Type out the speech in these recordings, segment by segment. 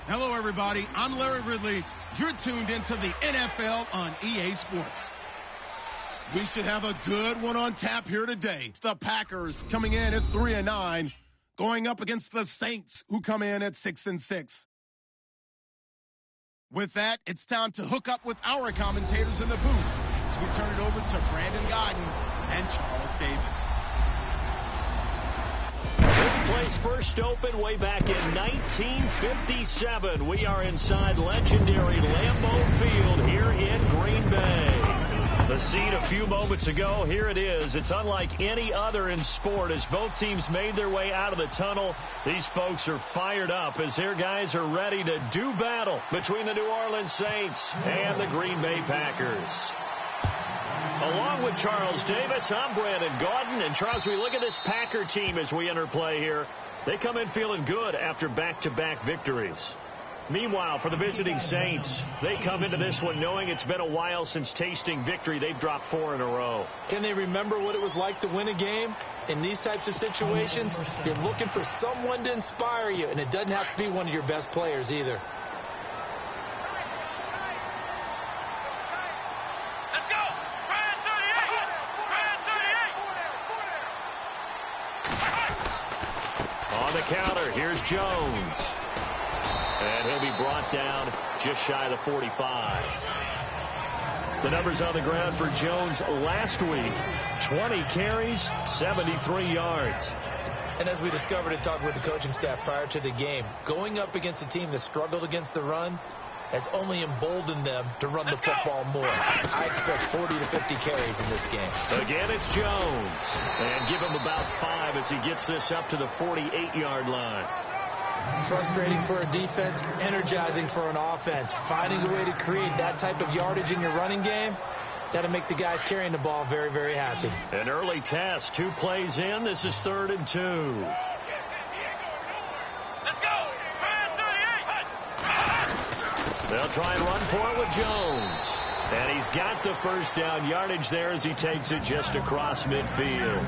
Hello, everybody. I'm Larry Ridley. You're tuned into the NFL on EA Sports. We should have a good one on tap here today. The Packers coming in at 3-9, going up against the Saints, who come in at 6-6. With that, it's time to hook up with our commentators in the booth as we turn it over to Brandon Godden and Charles Davis. This place first opened way back in 1957. We are inside legendary Lambeau Field here in Green Bay. The scene a few moments ago, here it is. It's unlike any other in sport as both teams made their way out of the tunnel. These folks are fired up as their guys are ready to do battle between the New Orleans Saints and the Green Bay Packers. Along with Charles Davis, I'm Brandon Gaudin. And Charles, we look at this Packer team as we enter play here. They come in feeling good after back-to-back victories. Meanwhile, for the visiting Saints, they come into this one knowing it's been a while since tasting victory. They've dropped 4 in a row. Can they remember what it was like to win a game? In these types of situations, you're looking for someone to inspire you, and it doesn't have to be one of your best players either. On the counter, here's Jones. And he'll be brought down just shy of the 45. The numbers on the ground for Jones last week, 20 carries, 73 yards. And as we discovered in talking with the coaching staff prior to the game, going up against a team that struggled against the run has only emboldened them to run the football more. I expect 40 to 50 carries in this game. Again, it's Jones. And give him about 5 as he gets this up to the 48-yard line. Frustrating for a defense, energizing for an offense. Finding a way to create that type of yardage in your running game, that'll make the guys carrying the ball very, very happy. An early test, 2 plays in. This is 3rd and 2. Let's go! They'll try and run for it with Jones. And he's got the first down yardage there as he takes it just across midfield.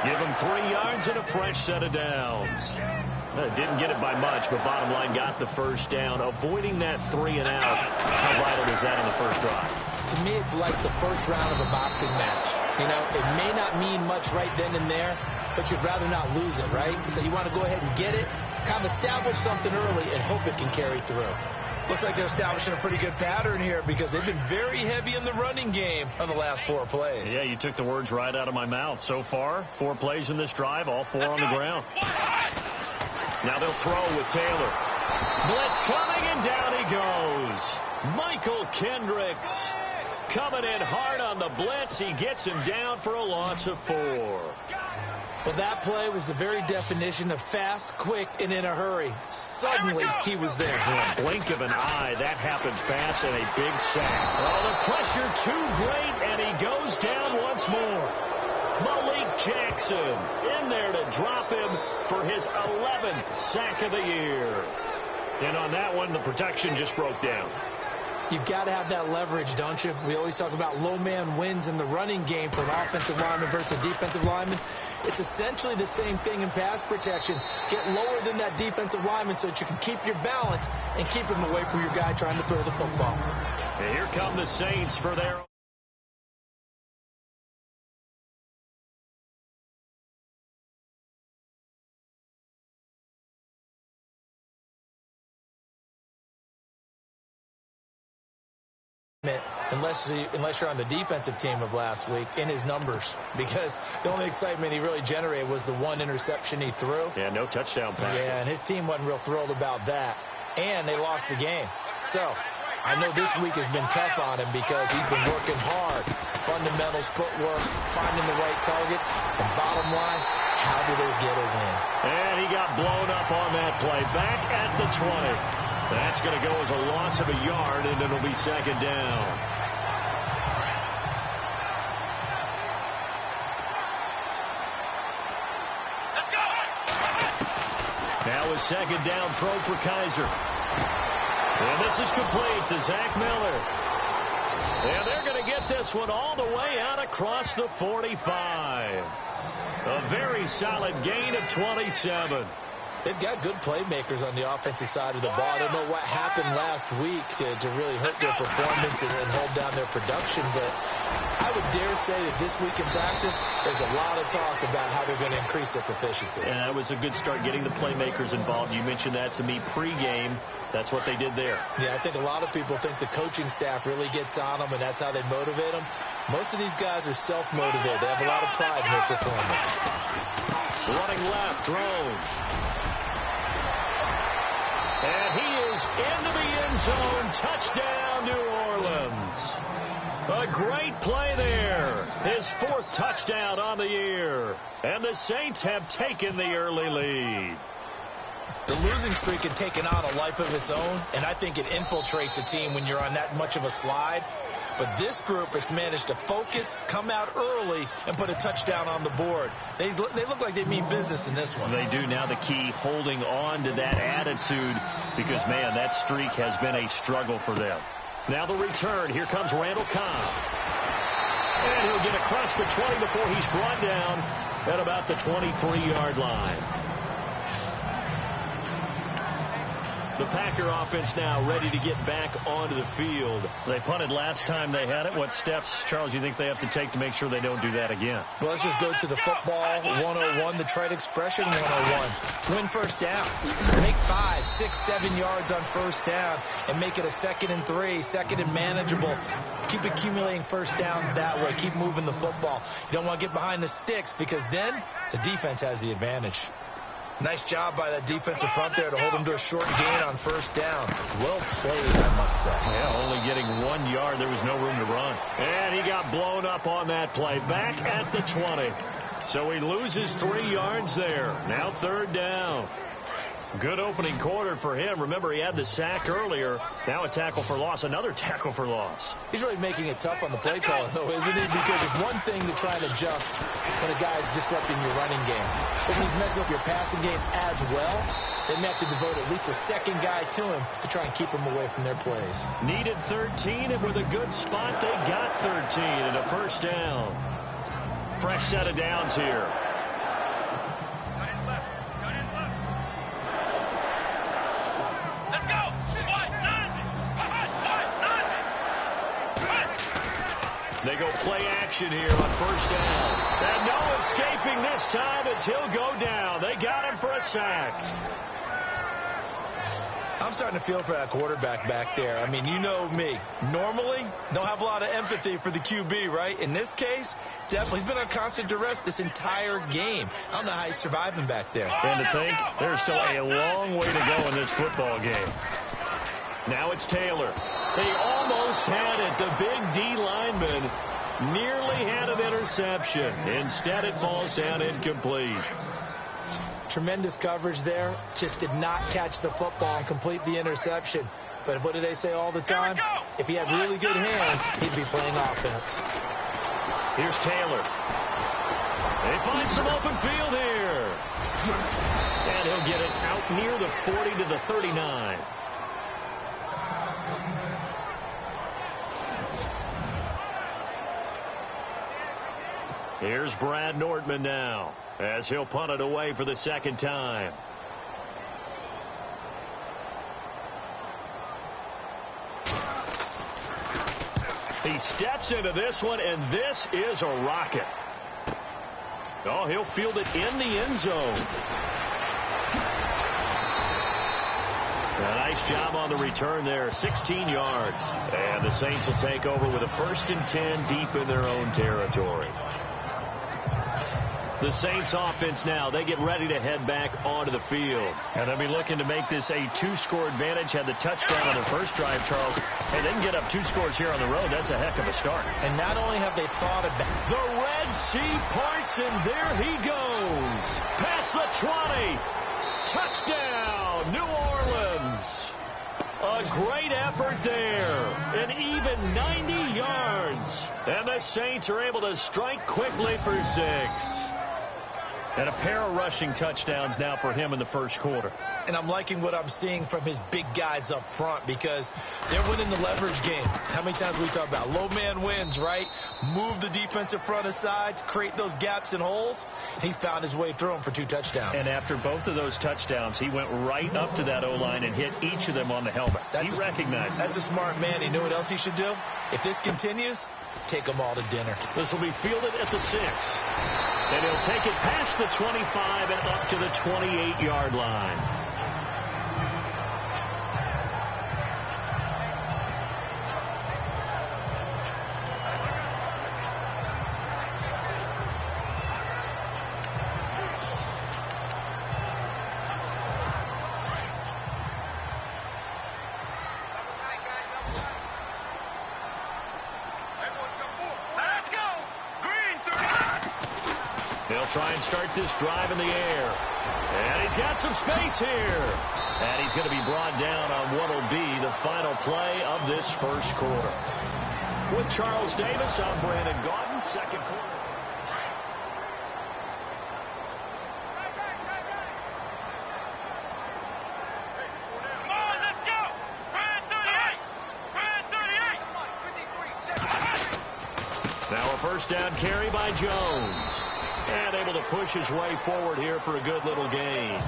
Give him 3 yards and a fresh set of downs. Didn't get it by much, but bottom line got the first down. Avoiding that 3 and out. How vital is that on the first drive? To me, it's like the first round of a boxing match. You know, it may not mean much right then and there, but you'd rather not lose it, right? So you want to go ahead and get it, kind of establish something early, and hope it can carry through. Looks like they're establishing a pretty good pattern here because they've been very heavy in the running game on the last 4 plays. Yeah, you took the words right out of my mouth. So far, 4 plays in this drive, all 4 on the ground. Now they'll throw with Taylor. Blitz coming, and down he goes. Michael Kendricks coming in hard on the blitz. He gets him down for a loss of 4. Well, that play was the very definition of fast, quick, and in a hurry. Suddenly, he was there. In a blink of an eye, that happened fast and a big sack. Oh, the pressure too great, and he goes down once more. Malik Jackson in there to drop him for his 11th sack of the year. And on that one, the protection just broke down. You've got to have that leverage, don't you? We always talk about low man wins in the running game for an offensive lineman versus a defensive lineman. It's essentially the same thing in pass protection. Get lower than that defensive lineman so that you can keep your balance and keep him away from your guy trying to throw the football. And here come the Saints for their unless you're on the defensive team of last week in his numbers, because the only excitement he really generated was the 1 interception he threw. Yeah, no touchdown passes. Yeah, and his team wasn't real thrilled about that, and they lost the game. So I know this week has been tough on him because he's been working hard. Fundamentals, footwork, finding the right targets, and bottom line, how do they get a win? And he got blown up on that play. Back at the 20. That's going to go as a loss of a yard, and it'll be 2nd down. Now a 2nd down throw for Kaiser. And this is complete to Zach Miller. And they're going to get this one all the way out across the 45. A very solid gain of 27. They've got good playmakers on the offensive side of the ball. I don't know what happened last week to really hurt their performance and hold down their production, but I would dare say that this week in practice, there's a lot of talk about how they're going to increase their proficiency. And that was a good start, getting the playmakers involved. You mentioned that to me pregame. That's what they did there. Yeah, I think a lot of people think the coaching staff really gets on them, and that's how they motivate them. Most of these guys are self-motivated. They have a lot of pride in their performance. Running left, drone. And he is into the end zone. Touchdown, New Orleans. A great play there. His 4th touchdown on the year. And the Saints have taken the early lead. The losing streak had taken on a life of its own, and I think it infiltrates a team when you're on that much of a slide. But this group has managed to focus, come out early, and put a touchdown on the board. They look like they mean business in this one. They do. Now the key, holding on to that attitude, because, man, that streak has been a struggle for them. Now the return. Here comes Randall Cobb. And he'll get across the 20 before he's brought down at about the 23-yard line. The Packer offense now ready to get back onto the field. They punted last time they had it. What steps, Charles, you think they have to take to make sure they don't do that again? Well, let's just go to the football 101, the trade expression 101. Win first down. Make 5, 6, 7 yards on first down and make it a 2nd and 3, 2nd and manageable. Keep accumulating first downs that way. Keep moving the football. You don't want to get behind the sticks because then the defense has the advantage. Nice job by that defensive front there to hold him to a short gain on first down. Well played, I must say. Yeah, only getting 1 yard. There was no room to run. And he got blown up on that play. Back at the 20. So he loses 3 yards there. Now 3rd down. Good opening quarter for him. Remember, he had the sack earlier. Now a tackle for loss. Another tackle for loss. He's really making it tough on the play call, though, isn't he? Because it's one thing to try and adjust when a guy's disrupting your running game. But when he's messing up your passing game as well, they may have to devote at least a second guy to him to try and keep him away from their plays. Needed 13, and with a good spot, they got 13 and a first down. Fresh set of downs here. They go play action here on first down. And no escaping this time as he'll go down. They got him for a sack. I'm starting to feel for that quarterback back there. I mean, you know me. Normally, don't have a lot of empathy for the QB, right? In this case, definitely. He's been on constant duress this entire game. I don't know how he's surviving back there. And to think, there's still a long way to go in this football game. Now it's Taylor. They almost had it. The big D lineman nearly had an interception. Instead, it falls down incomplete. Tremendous coverage there. Just did not catch the football and complete the interception. But what do they say all the time? If he had really good hands, he'd be playing offense. Here's Taylor. They find some open field here. And he'll get it out near the 40 to the 39. Here's Brad Nordman now as he'll punt it away for the 2nd time. He steps into this one, and this is a rocket. Oh, he'll field it in the end zone. A nice job on the return there, 16 yards. And the Saints will take over with a 1st and 10 deep in their own territory. The Saints offense now, they get ready to head back onto the field. And they'll be looking to make this a 2-score advantage. Had the touchdown on their first drive, Charles. Hey, they can get up 2 scores here on the road. That's a heck of a start. And not only have they thought about the Red Sea parts, and there he goes. Past the 20. Touchdown, New Orleans. A great effort there. An even 90 yards. And the Saints are able to strike quickly for 6. And a pair of rushing touchdowns now for him in the first quarter. And I'm liking what I'm seeing from his big guys up front because they're winning the leverage game. How many times we talk about low man wins, right? Move the defensive front aside, create those gaps and holes. He's found his way through them for 2 touchdowns. And after both of those touchdowns, he went right up to that O-line and hit each of them on the helmet. He recognized it. That's a smart man. He knew what else he should do. If this continues, take them all to dinner. This will be fielded at the 6. And he'll take it past the 25 and up to the 28-yard line. They'll try and start this drive in the air. And he's got some space here. And he's going to be brought down on what will be the final play of this first quarter. With Charles Davis, I'm Brandon Gaudin, second quarter. Now a first down carry by Jones. And able to push his way forward here for a good little gain.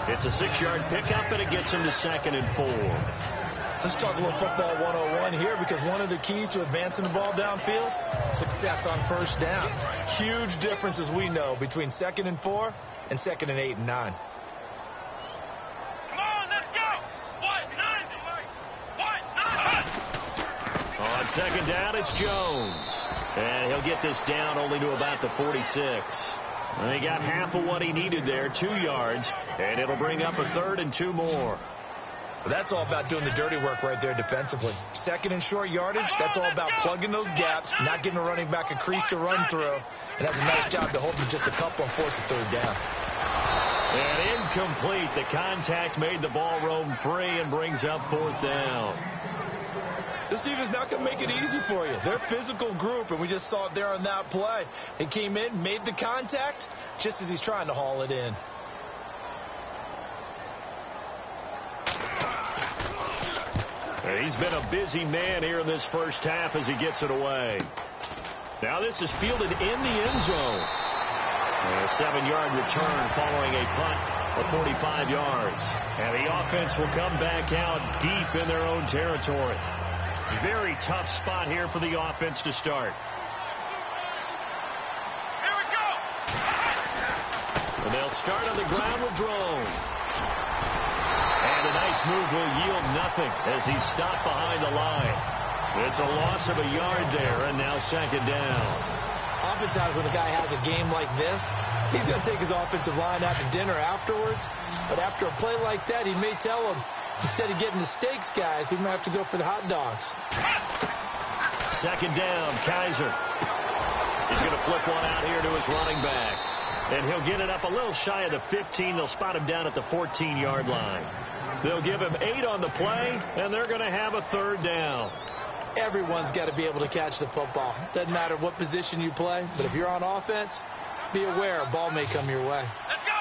It's a 6-yard pickup, and it gets him to 2nd and 4. Let's talk a little football 101 here because one of the keys to advancing the ball downfield, success on first down. Huge difference, as we know, between 2nd and 4 and 2nd and 8 and 9. Come on, let's go! On second down, it's Jones. And he'll get this down only to about the 46. And he got half of what he needed there, 2 yards. And it'll bring up a 3rd and 2 more. Well, that's all about doing the dirty work right there defensively. 2nd and short yardage, that's all about plugging those gaps, not giving a running back a crease to run through. And has a nice job to hold him just a couple and force a 3rd down. And incomplete. The contact made the ball roam free and brings up 4th down. This defense not going to make it easy for you. They're a physical group, and we just saw it there on that play. He came in, made the contact, just as he's trying to haul it in. He's been a busy man here in this first half as he gets it away. Now this is fielded in the end zone. A 7-yard return following a punt of 45 yards. And the offense will come back out deep in their own territory. Very tough spot here for the offense to start. Here we go! And they'll start on the ground with Drone. And a nice move will yield nothing as he's stopped behind the line. It's a loss of a yard there, and now 2nd down. Oftentimes when a guy has a game like this, he's going to take his offensive line out to dinner afterwards. But after a play like that, he may tell him, instead of getting the steaks, guys, we might have to go for the hot dogs. 2nd down, Kaiser. He's going to flip one out here to his running back. And he'll get it up a little shy of the 15. They'll spot him down at the 14-yard line. They'll give him 8 on the play, and they're going to have a 3rd down. Everyone's got to be able to catch the football. Doesn't matter what position you play, but if you're on offense, be aware a ball may come your way. Let's go!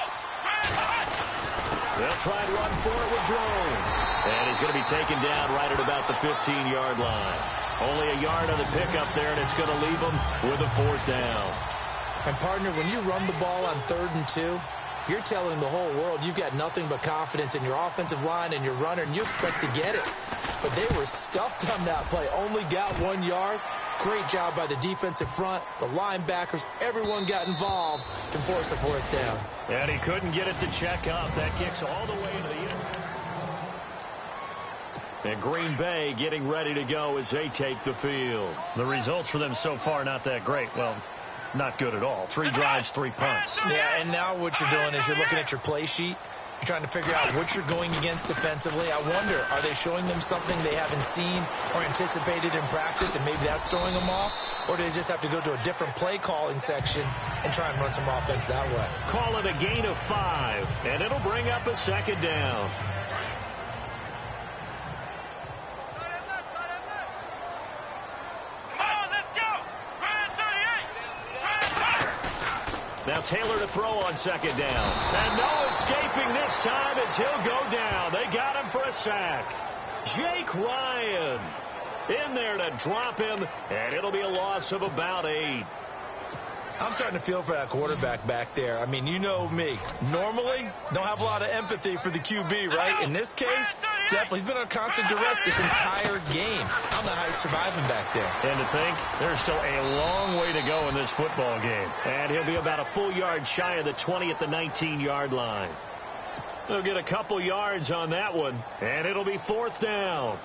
They'll try and run for it with Drone. And he's going to be taken down right at about the 15-yard line. Only a yard on the pickup there, and it's going to leave him with a 4th down. And, partner, when you run the ball on 3rd and 2, you're telling the whole world you've got nothing but confidence in your offensive line and your runner, and you expect to get it. But they were stuffed on that play. Only got 1 yard. Great job by the defensive front, the linebackers. Everyone got involved to force a 4th down. And he couldn't get it to check up. That kicks all the way into the end. And Green Bay getting ready to go as they take the field. The results for them so far not that great. Well, not good at all. 3 drives, 3 punts. Yeah, and now what you're doing is you're looking at your play sheet. You're trying to figure out what you're going against defensively. I wonder, are they showing them something they haven't seen or anticipated in practice, and maybe that's throwing them off? Or do they just have to go to a different play calling section and try and run some offense that way? Call it a gain of 5, and it'll bring up a 2nd down. Now Now Taylor to throw on second down. And no escaping this time as he'll go down. They got him for a sack. Jake Ryan in there to drop him, and it'll be a loss of about 8. I'm starting to feel for that quarterback back there. I mean, you know me. Normally, don't have a lot of empathy for the QB, right? In this case, definitely. He's been on constant duress this entire game. I don't know how he's surviving back there. And to think, there's still a long way to go in this football game. And he'll be about a full yard shy of the 20 at the 19-yard line. They'll get a couple yards on that one, and it'll be 4th down.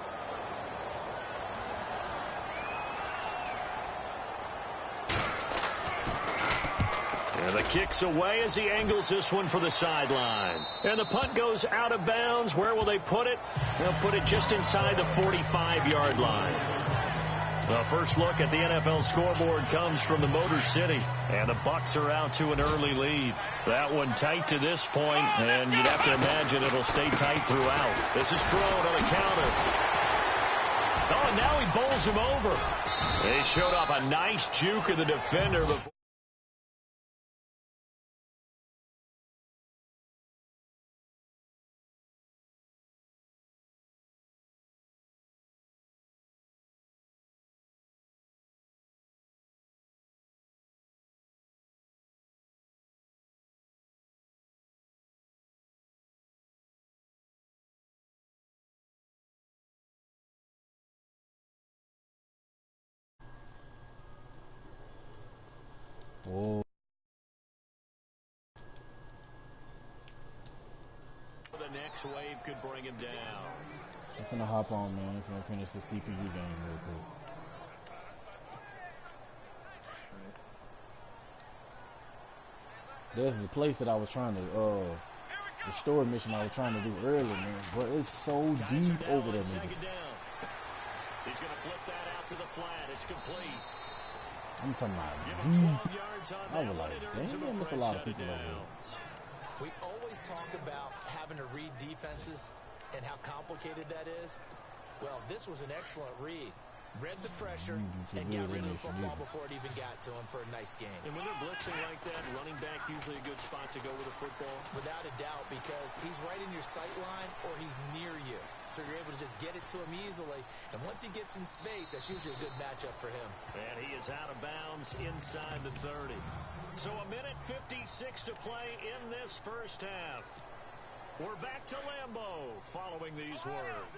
And the kick's away as he angles this one for the sideline. And the punt goes out of bounds. Where will they put it? They'll put it just inside the 45-yard line. The first look at the NFL scoreboard comes from the Motor City. And the Bucs are out to an early lead. That one tight to this point, and you'd have to imagine it'll stay tight throughout. This is thrown on the counter. Oh, and now he bowls him over. They showed off a nice juke of the defender before. Oh. The next wave could bring him down. I'm finna hop on, man. I'm finna finish the CPU game real quick. There's a place that I was trying to, the store mission I was trying to do earlier, man. But it's so deep over there, man. He's going to flip that out to the flat. It's complete. I'm talking about deep. I was like, damn, there's a lot of people over there. We always talk about having to read defenses and how complicated that is. Well, this was an excellent read. Read the pressure and got rid of the football before it even got to him for a nice game. And when they're blitzing like that, running back usually a good spot to go with a football? Without a doubt, because he's right in your sight line or he's near you. So you're able to just get it to him easily. And once he gets in space, that's usually a good matchup for him. And he is out of bounds inside the 30. So a minute 56 to play in this first half. We're back to Lambeau following these words.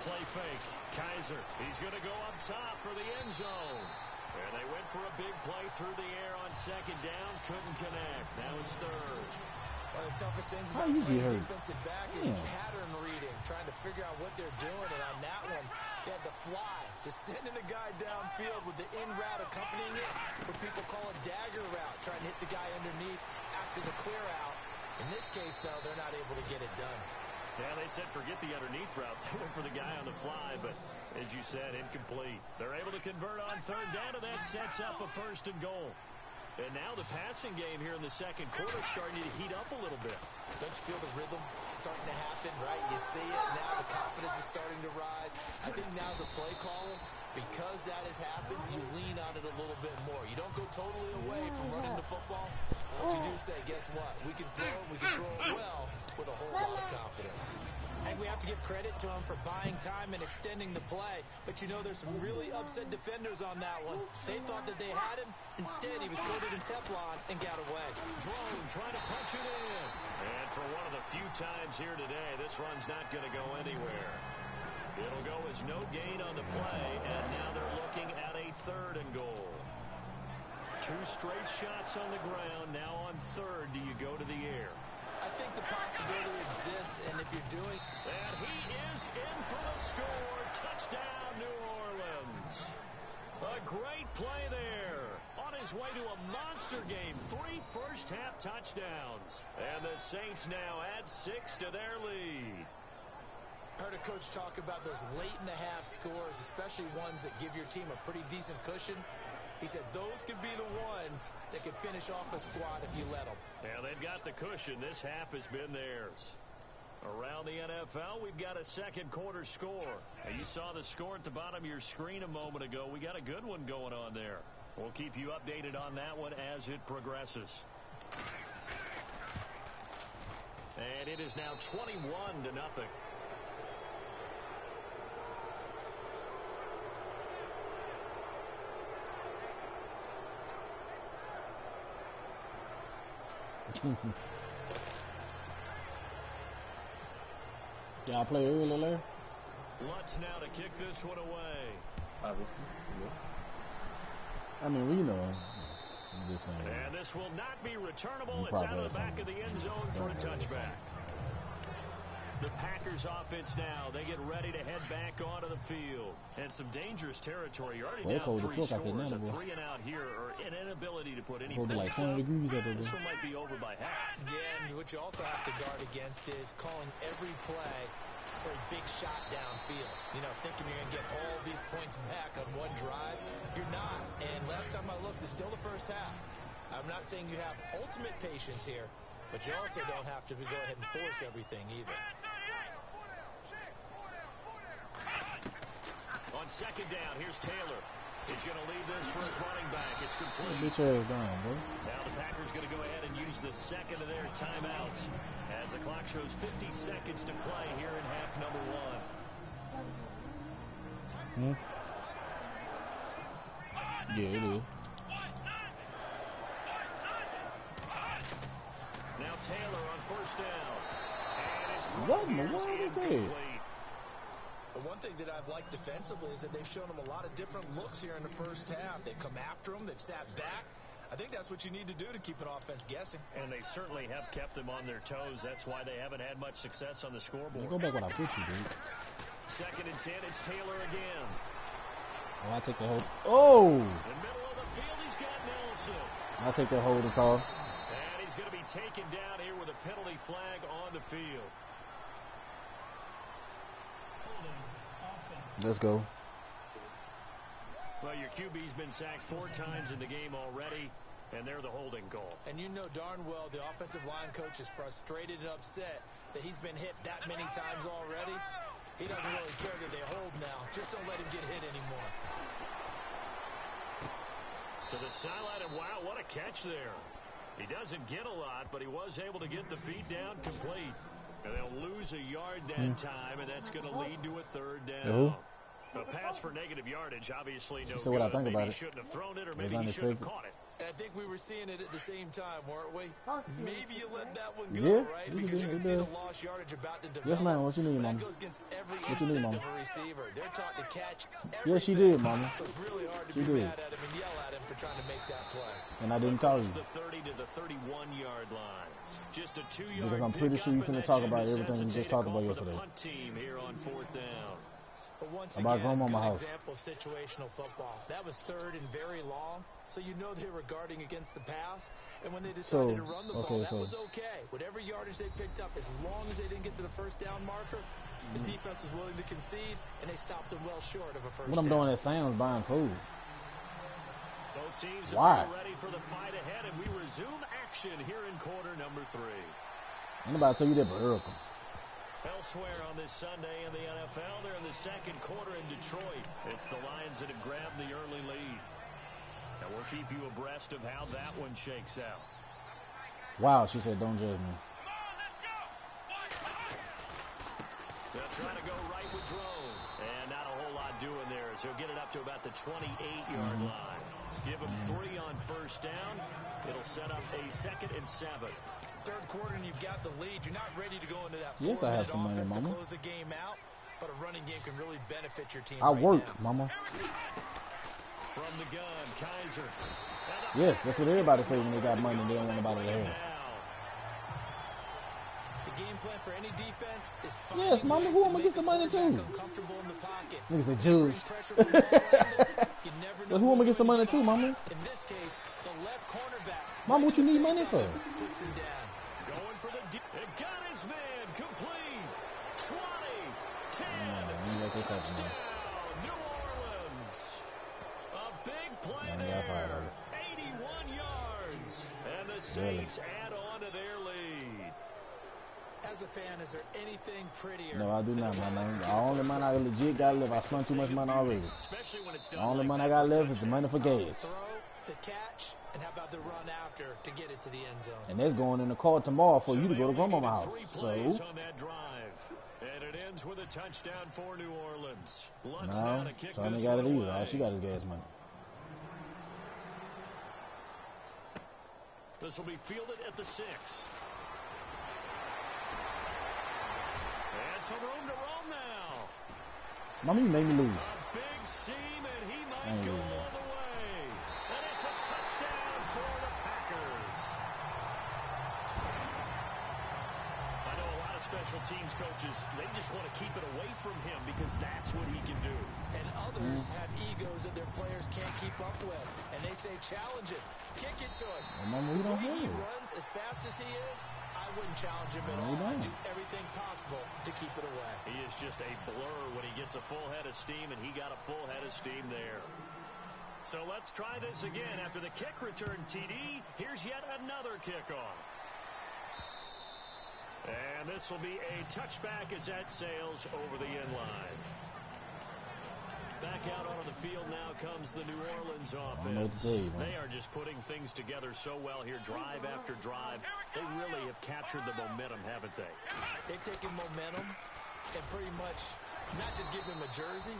Play fake. Kaiser. He's going to go up top for the end zone. And they went for a big play through the air on second down. Couldn't connect. Now it's third. One of the toughest things about playing defensive back is pattern reading, trying to figure out what they're doing. And on that one, they had the fly, just sending a guy downfield with the in route accompanying it, what people call a dagger route, trying to hit the guy underneath after the clear out. In this case, though, they're not able to get it done. Yeah, they said forget the underneath route. They went for the guy on the fly, but as you said, incomplete. They're able to convert on third down, and that sets up a 1st and goal. And now the passing game here in the second quarter is starting to heat up a little bit. Don't you feel the rhythm starting to happen, right? You see it now. The confidence is starting to rise. I think now's a play caller. Because that has happened, you lean on it a little bit more. You don't go totally away from running the football. But you do say, guess what? We can throw it. We can throw it well with a whole lot of confidence. And we have to give credit to him for buying time and extending the play. But you know there's some really upset defenders on that one. They thought that they had him. Instead, he was coated in Teflon and got away. Drone trying to punch it in. And for one of the few times here today, this run's not going to go anywhere. It'll go as no gain on the play, and now they're looking at a 3rd and goal. 2 straight shots on the ground. Now on 3rd, do you go to the air? I think the possibility exists, and if you're doing... And he is in for the score. Touchdown, New Orleans. A great play there. On his way to a monster game. 3 first-half touchdowns. And the Saints now add 6 to their lead. Heard a coach talk about those late-in-the-half scores, especially ones that give your team a pretty decent cushion. He said those could be the ones that could finish off a squad if you let them. Yeah, they've got the cushion. This half has been theirs. Around the NFL, we've got a second quarter score. And you saw the score at the bottom of your screen a moment ago. We got a good one going on there. We'll keep you updated on that one as it progresses. And it is now 21-0. Y'all play early, Larry? Lutz now to kick this one away. I mean, we know. I'm just saying. And this will not be returnable. It's out of the back of the end zone for a touchback. The Packers offense now, they get ready to head back onto the field. And some dangerous territory. You're already down 3 scores. A 3-and-out here, or an inability to put any points like 20 up. degrees This one might be over by half. Yeah, and what you also have to guard against is calling every play for a big shot downfield. You know, thinking you're going to get all these points back on one drive. You're not. And last time I looked, it's still the first half. I'm not saying you have ultimate patience here, but you also don't have to go ahead and force everything either. On second down, here's Taylor. He's going to leave this for his running back. It's complete. Bitch ass down, bro. Now the Packers going to go ahead and use the second of their timeouts as the clock shows 50 seconds to play here in half number 1. Yeah, it is. Now Taylor on first down. And his what in the world is that? The one thing that I've liked defensively is that they've shown them a lot of different looks here in the first half. They've come after them. They've sat back. I think that's what you need to do to keep an offense guessing. And they certainly have kept them on their toes. That's why they haven't had much success on the scoreboard. Go back when I put you, dude. Second and 10, it's Taylor again. Oh, I take the hold. Oh! In the middle of the field, he's got Nelson. I take that holding call. And he's going to be taken down here with a penalty flag on the field. Let's go. Well, your QB's been sacked 4 times in the game already, and they're the holding call. And you know darn well the offensive line coach is frustrated and upset that he's been hit that many times already. He doesn't really care that they hold now. Just don't let him get hit anymore. To the sideline, and wow, what a catch there. He doesn't get a lot, but he was able to get the feet down complete. And they'll lose a yard that time, and that's going to lead to a third down. A pass for negative yardage, obviously no good. What I think maybe about he it. shouldn't have thrown it, or maybe he shouldn't have caught it. I think we were seeing it at the same time, weren't we? Maybe you let that one go, right? Because you can see the lost yardage about to develop. Yes, ma'am. What you need, Mama? That goes against every instinct of a receiver. They're taught to catch everything. Yes, she did, Mama. So it's really hard to be mad at him and yell at him for trying to make that play. And I didn't call you. The 30 to the 31-yard line. Just a 2-yard because I'm pretty sure you finna talk about everything you just talked about yesterday. Punt team here on fourth down. But once about again, good house. Example of situational football. That was third and very long, so you know they were guarding against the pass. And when they decided to run the ball, that was okay. Whatever yardage they picked up, as long as they didn't get to the first down marker, the defense was willing to concede, and they stopped them well short of a first down. What I'm doing is Sam's buying food. Both teams are ready for the fight ahead, and we resume action here in quarter number 3. Anybody tell you that, but Earl. Elsewhere on this Sunday in the NFL, they're in the second quarter in Detroit. It's the Lions that have grabbed the early lead. And we'll keep you abreast of how that one shakes out. Wow, she said, don't judge me. They'll try to go right with Drone. And not a whole lot doing there, as he'll get it up to about the 28-yard line. Give him 3 on first down. It'll set up a 2nd and 7. Third quarter and you've got the lead. You're not ready to go into that 4-minute offense money, to close the game out, but a running game can really benefit your team. I work, now. Mama. From the gun, Kaiser. Yes, that's what everybody say when they got money. They don't want nobody to have. The game plan for any defense is yes, Mama. Who am gonna get some money too? Uncomfortable in the pocket. Niggas say Jews. So who am gonna get some money too, Mama? In this case, the left cornerback. Mama, what you need money for? Puts him down. Going for the it got his man complete. 20, 10, touchdown, New Orleans. A big play there. 81 yards. And the Saints add on to their lead. As as a fan, is there anything prettier? No, I do not, my man. The only money I legit got left, I spent too much money already. The only money I got left is the money for gas. Throw, the catch, and how about the run after to get it to the end zone? And that's going in the car tomorrow for you to go to grandma's house. So, on that drive. And it ends with a touchdown for New Orleans. no, Sonny got it either. All she got is gas money. This will be fielded at the 6. And some room to roam now. Mommy, you made me lose. A big seam, and he might go all the way. And it's a touchdown for the Packers. I know a lot of special teams coaches, they just want to keep it away from him because that's what he can do. And others have egos that their players can't keep up with. And they say, challenge it. Kick it to him. Remember, we don't the way he have it. runs as fast as he is, I wouldn't challenge him at all. I'd do everything possible to keep it away. He is just a blur when he gets a full head of steam, and he got a full head of steam there. So let's try this again. After the kick return TD, here's yet another kickoff. And this will be a touchback as that sails over the end line. Back out onto the field now comes the New Orleans offense. They are just putting things together so well here, drive after drive. They really have captured the momentum, haven't they? They've taken momentum and pretty much not just give him a jersey,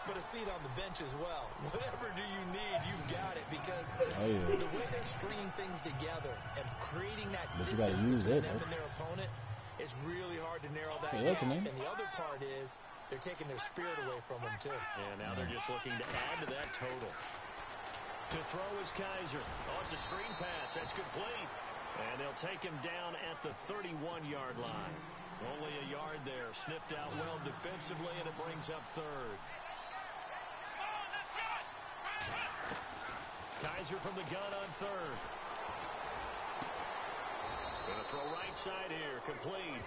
but a seat on the bench as well. Whatever do you need, you got it, because the way they're stringing things together and creating that distance between them and their opponent, it's really hard to narrow that gap. And the other part is they're taking their spirit away from them, too. And now they're just looking to add to that total. To throw is Kaiser. Oh, it's a screen pass. That's complete. And they'll take him down at the 31-yard line. Only a yard there. Snipped out well defensively, and it brings up third. Kaiser from the gun on third. Gonna throw right side here. Complete.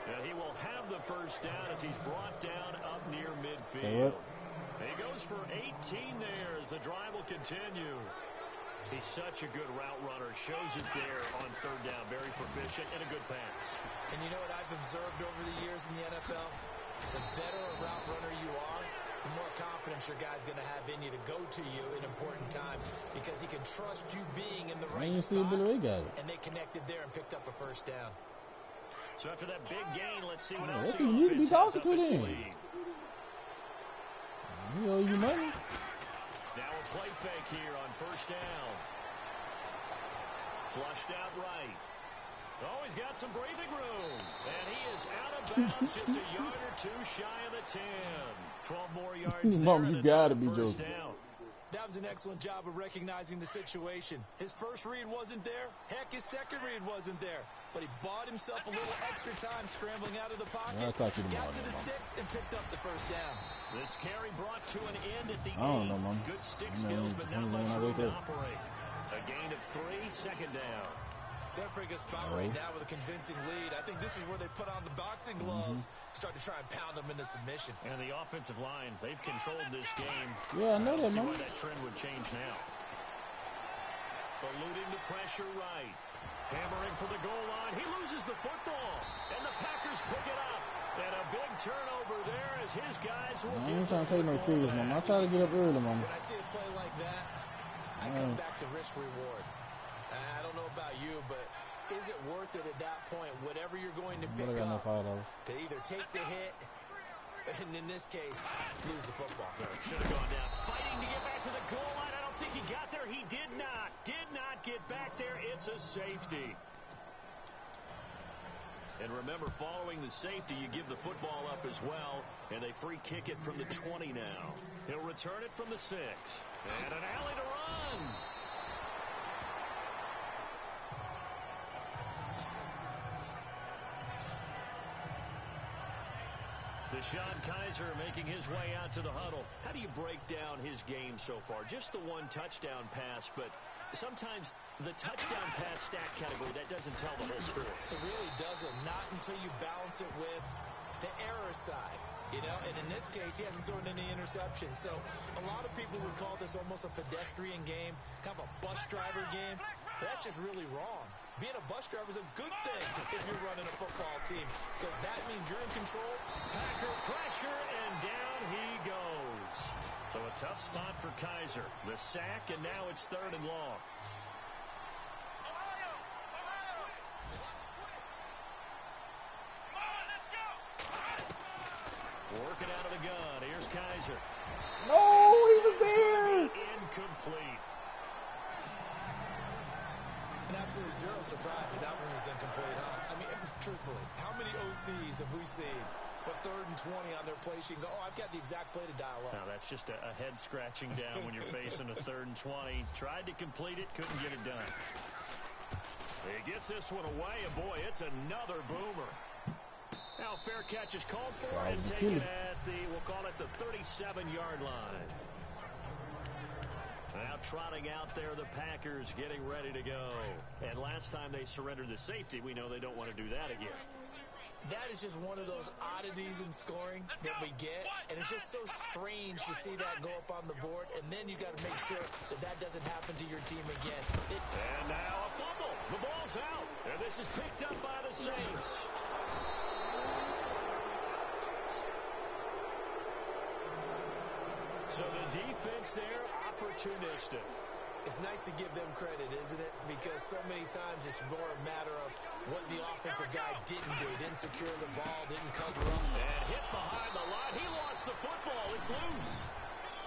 And he will have the first down as he's brought down up near midfield. He goes for 18 there as the drive will continue. He's such a good route runner. Shows it there on third down. Very proficient and a good pass. And you know what I've observed over the years in the NFL? The better a route runner you are, the more confidence your guy's going to have in you to go to you in important times because he can trust you being in the right spot. And they connected there and picked up a first down. So after that big gain, let's see what else you need to be talking to them. You owe you money. Now a play fake here on first down. Flushed out right. Oh, he's got some breathing room. And he is out of bounds, just a yard or two shy of the 10. 12 more yards there. You got to be joking. Down. That was an excellent job of recognizing the situation. His first read wasn't there. Heck, his second read wasn't there. But he bought himself a little extra time scrambling out of the pocket, got to the sticks, and picked up the first down. This carry brought to an end at the 8. Good stick skills, but not much room to operate. A gain of 3, second down. They're in a pretty good spot right now with a convincing lead. I think this is where they put on the boxing gloves, start to try and pound them into submission. And the offensive line, they've controlled this game. Yeah, I know that, see man. why that trend would change now. Eluding the pressure right. Hammering for the goal line. He loses the football. And the Packers pick it up. And a big turnover there as his guys will I ain't trying to take no trees, man. I try to get up early, man. When I see a play like that, I come back to risk-reward. I don't know about you, but is it worth it at that point, whatever you're going to pick up, to either take the hit, and in this case, lose the football? Should have gone down. Fighting to get back to the goal line. I don't think he got there. He did not. Did not get back there. It's a safety. And remember, following the safety, you give the football up as well, and they free kick it from the 20 now. He'll return it from the 6. And an alley to run. Deshaun Kaiser making his way out to the huddle. How do you break down his game so far? Just the one touchdown pass, but sometimes the touchdown pass stat category, that doesn't tell the whole story. It really doesn't. Not until you balance it with the error side. You know, and in this case, he hasn't thrown any interceptions. So a lot of people would call this almost a pedestrian game, kind of a bus driver game. That's just really wrong. Being a bus driver is a good thing if you're running a football team, because that means you're in control. Packer pressure, and down he goes. So a tough spot for Kaiser. The sack, and now it's 3rd and long. Working out of the gun. Here's Kaiser. No, he was there. Incomplete. And absolutely zero surprise that one was incomplete, huh? I mean, truthfully, how many OCs have we seen with 3rd and 20 on their play sheet and go, oh, I've got the exact play to dial up? Now, that's just a head scratching down when you're facing a 3rd and 20. Tried to complete it, couldn't get it done. He gets this one away, and boy, it's another boomer. Now, fair catch is called for and taken at we'll call it the 37-yard line. Now trotting out there, the Packers getting ready to go. And last time they surrendered the safety, we know they don't want to do that again. That is just one of those oddities in scoring that we get, and it's just so strange to see that go up on the board, and then you got to make sure that that doesn't happen to your team again. And now a fumble. The ball's out, and this is picked up by the Saints. So the defense there, opportunistic. It's nice to give them credit, isn't it? Because so many times it's more a matter of what the offensive guy didn't do. Didn't secure the ball, didn't cover up. And hit behind the line. He lost the football. It's loose.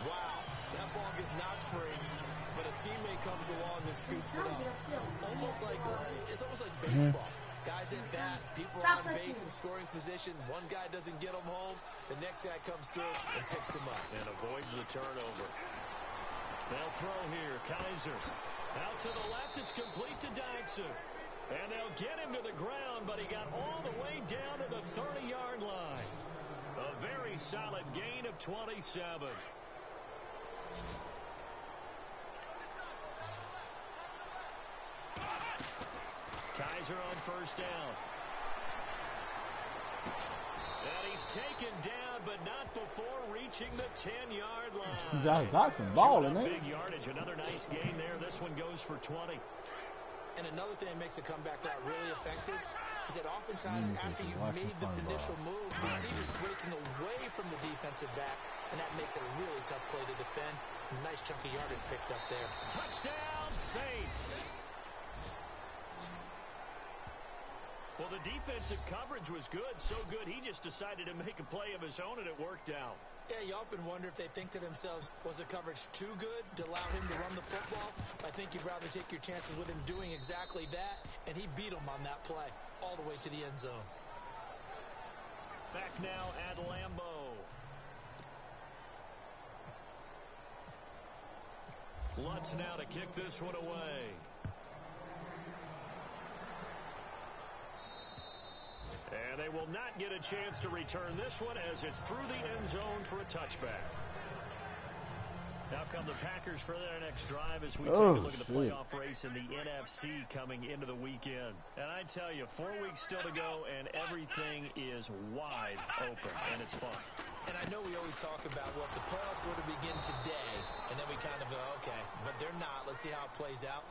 Wow. That ball gets knocked free, but a teammate comes along and scoops it up. It's almost like baseball. Guys at bat, people are on base in scoring position. One guy doesn't get them home. The next guy comes through and picks him up. And avoids the turnover. They'll throw here. Kaiser. Out to the left. It's complete to Dodson. And they'll get him to the ground, but he got all the way down to the 30-yard line. A very solid gain of 27. Kaiser on 1st down. And he's taken down, but not before reaching the 10-yard line. Josh Dodson balling, man. Big yardage. Another nice gain there. This one goes for 20. And another thing that makes the comeback route really effective is that oftentimes after you've made the initial move, the receiver's breaking away from the defensive back, and that makes it a really tough play to defend. Nice chunk of yardage picked up there. Touchdown, Saints. Well, the defensive coverage was good, so good he just decided to make a play of his own, and it worked out. Yeah, you often wonder if they think to themselves, was the coverage too good to allow him to run the football? I think you'd rather take your chances with him doing exactly that, and he beat him on that play all the way to the end zone. Back now at Lambeau. Lutz now to kick this one away. And they will not get a chance to return this one as it's through the end zone for a touchback. Now come the Packers for their next drive as we take a look at the playoff race in the NFC coming into the weekend. And I tell you, 4 weeks still to go, and everything is wide open, and it's fun. And I know we always talk about, well, if the playoffs were to begin today, and then we kind of go, okay, but they're not. Let's see how it plays out.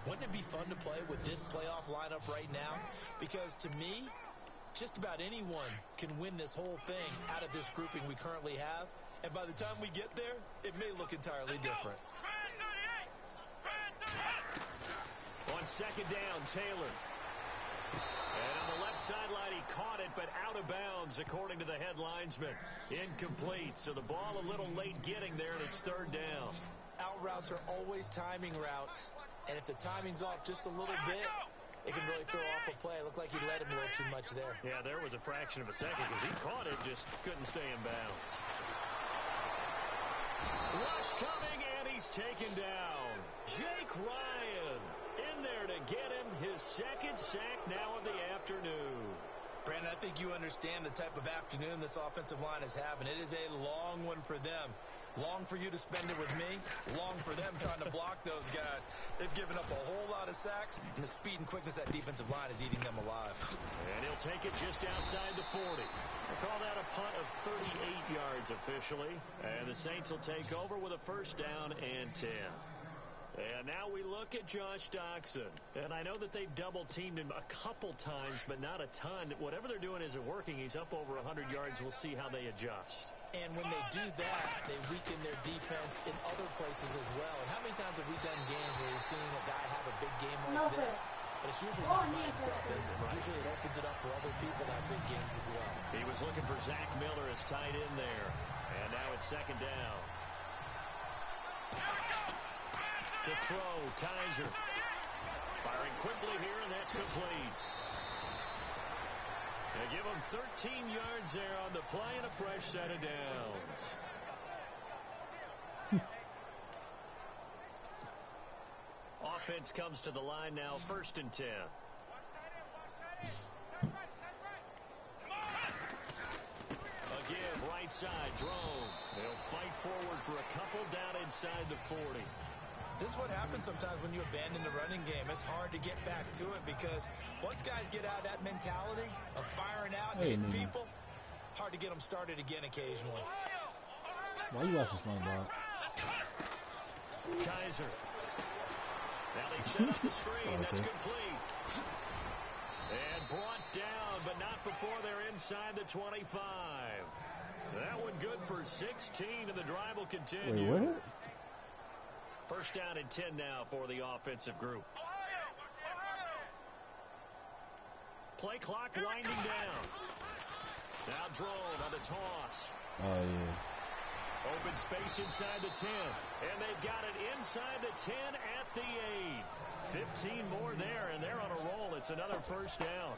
Wouldn't it be fun to play with this playoff lineup right now? Because to me, just about anyone can win this whole thing out of this grouping we currently have. And by the time we get there, it may look entirely different. On 2nd down, Taylor. And on the left sideline, he caught it, but out of bounds, according to the head linesman. Incomplete. So the ball a little late getting there, and it's 3rd down. Out routes are always timing routes. And if the timing's off just a little bit, it can really throw off a play. It looked like he let him a little too much there. Yeah, there was a fraction of a second because he caught it, just couldn't stay in bounds. Rush coming, and he's taken down. Jake Ryan in there to get him his 2nd sack now of the afternoon. Brandon, I think you understand the type of afternoon this offensive line is having. It is a long one for them. Long for you to spend it with me. Long for them trying to block those guys. They've given up a whole lot of sacks, and the speed and quickness of that defensive line is eating them alive. And he'll take it just outside the 40. They call that a punt of 38 yards officially. And the Saints will take over with a 1st down and 10. And now we look at Josh Doxson. And I know that they've double-teamed him a couple times, but not a ton. Whatever they're doing isn't working. He's up over 100 yards. We'll see how they adjust. And when they do that, they weaken their defense in other places as well. And how many times have we done games where we've seen a guy have a big game like this? But it's usually not by himself, is it? Right. Usually it opens it up for other people to have big games as well. He was looking for Zach Miller as tight end there. And now it's second down. To throw, Kaiser. Firing quickly here, and that's complete. They give him 13 yards there on the play and a fresh set of downs. Offense comes to the line now, 1st and 10. Again, right side, Drone. They'll fight forward for a couple down inside the 40. This is what happens sometimes when you abandon the running game. It's hard to get back to it because once guys get out of that mentality of firing out and hitting people, hard to get them started again occasionally. Why you watching SpongeBob? Kaiser. Now they set up the screen. That's complete. And brought down, but not before they're inside the 25. That one good for 16, and the drive will continue. Wait, what? 1st down and 10 now for the offensive group. Play clock winding down. Now Drone on the toss. Oh, yeah. Open space inside the 10. And they've got it inside the 10 at the 8. 15 more there, and they're on a roll. It's another 1st down.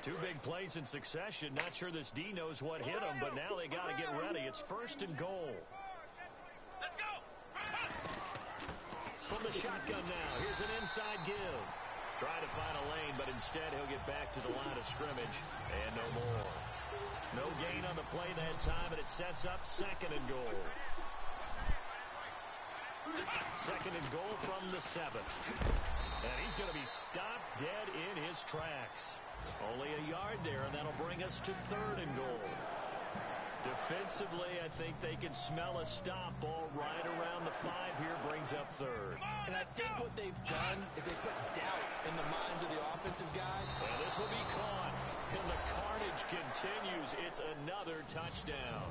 Two big plays in succession. Not sure this D knows what hit him, but now they got to get ready. It's 1st and goal. Let's go. From the shotgun now. Here's an inside give. Trying to find a lane, but instead he'll get back to the line of scrimmage. And no more. No gain on the play that time, and it sets up 2nd and goal. 2nd and goal from the 7. And he's going to be stopped dead in his tracks. Only a yard there, and that'll bring us to 3rd and goal. Defensively, I think they can smell a stop. Ball right around the 5 here, brings up 3rd. And I think what they've done is they put doubt in the minds of the offensive guy. And this will be caught, and the carnage continues. It's another touchdown.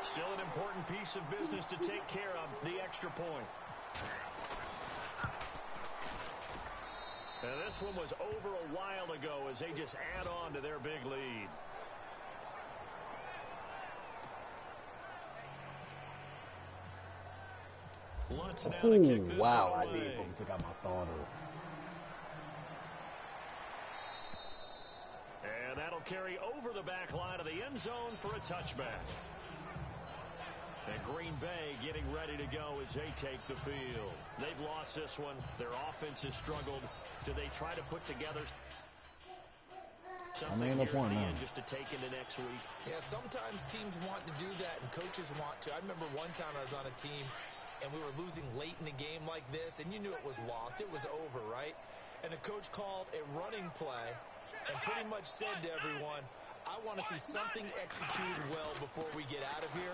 Still an important piece of business to take care of, the extra point. And this one was over a while ago as they just add on to their big lead. Lutz now to kick this wow, away. I did fucking took out my starters. And that'll carry over the back line of the end zone for a touchback. And Green Bay getting ready to go as they take the field. They've lost this one. Their offense has struggled. Do they try to put together something here at the end just to take into next week? Yeah, sometimes teams want to do that and coaches want to. I remember one time I was on a team and we were losing late in a game like this, and you knew it was lost. It was over, right? And the coach called a running play and pretty much said to everyone, I want to see something executed well before we get out of here.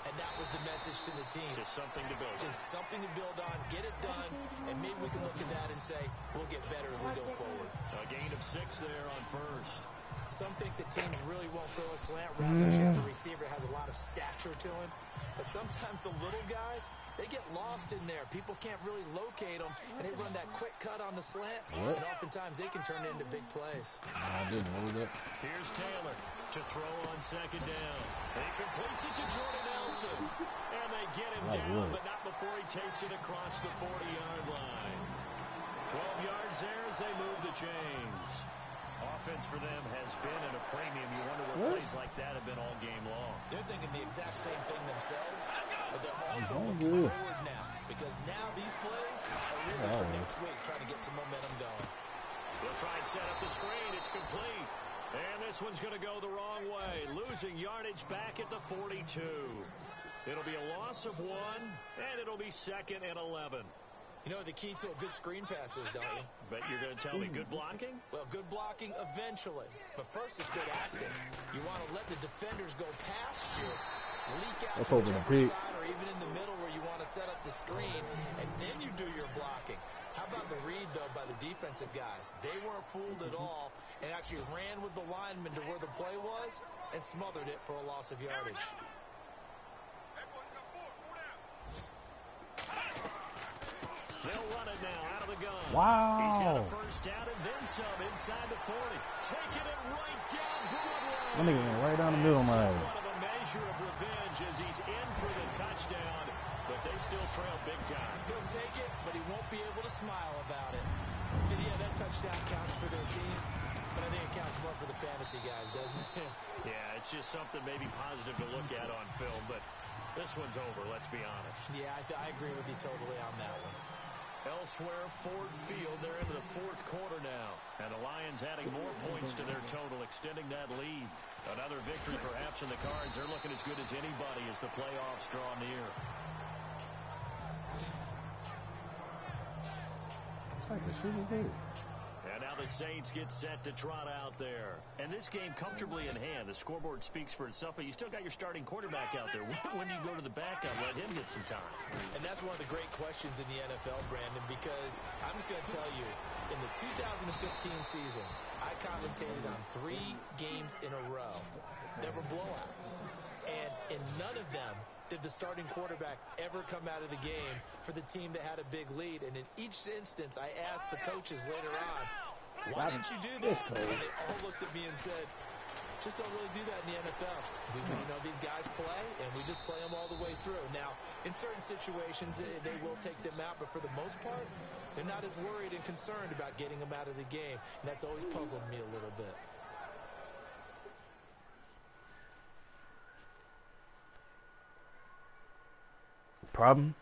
And that was the message to the team. Just something to build on. Just something to build on, get it done, and maybe we can look at that and say, we'll get better as we go forward. A gain of 6 there on 1st. Some think that teams really won't throw a slant route unless you have a receiver that has a lot of stature to him. But sometimes the little guys, they get lost in there. People can't really locate them, and they run that quick cut on the slant, and oftentimes they can turn it into big plays. I didn't know that. Here's Taylor to throw on 2nd down. He completes it to Jordan Nelson. And they get him down, but not before he takes it across the 40-yard line. 12 yards there as they move the chains. Offense for them has been at a premium. You wonder where plays like that have been all game long. They're thinking the exact same thing themselves, but they're also looking forward now, because now these plays are really for next week, trying to get some momentum going. They'll try and set up the screen. It's complete. And this one's going to go the wrong way. Losing yardage back at the 42. It'll be a loss of 1, and it'll be 2nd and 11. You know what the key to a good screen pass is, don't you? But you're going to tell me good blocking? Well, good blocking eventually. But first is good acting. You want to let the defenders go past you, leak out to whichever side or even in the middle where you want to set up the screen, and then you do your blocking. How about the read, though, by the defensive guys? They weren't fooled at all and actually ran with the lineman to where the play was and smothered it for a loss of yardage. They'll run it now out of the gun. Wow. He's got a first down and then some inside the 40. Taking it right down Broadway. That nigga went right down the middle, man. Somewhat of a measure of revenge as he's in for the touchdown, but they still trail big time. He'll take it, but he won't be able to smile about it. And yeah, that touchdown counts for their team, but I think it counts more for the fantasy guys, doesn't it? Yeah, it's just something maybe positive to look at on film, but this one's over, let's be honest. Yeah, I agree with you totally on that one. Elsewhere, Ford Field, they're into the fourth quarter now. And the Lions adding more points to their total, extending that lead. Another victory perhaps in the cards. They're looking as good as anybody as the playoffs draw near. And now the Saints get set to trot out there. And this game comfortably in hand. The scoreboard speaks for itself, but you still got your starting quarterback out there. When do you go to the backup, let him get some time? And that's one of the great questions in the NFL, Brandon, because I'm just going to tell you, in the 2015 season, I commentated on 3 games in a row. There were blowouts. And in none of them did the starting quarterback ever come out of the game for the team that had a big lead. And in each instance, I asked the coaches later on, why didn't you do that? And they all looked at me and said, just don't really do that in the NFL. These guys play, and we just play them all the way through. Now, in certain situations, they will take them out, but for the most part, they're not as worried and concerned about getting them out of the game. And that's always puzzled me a little bit. Problem?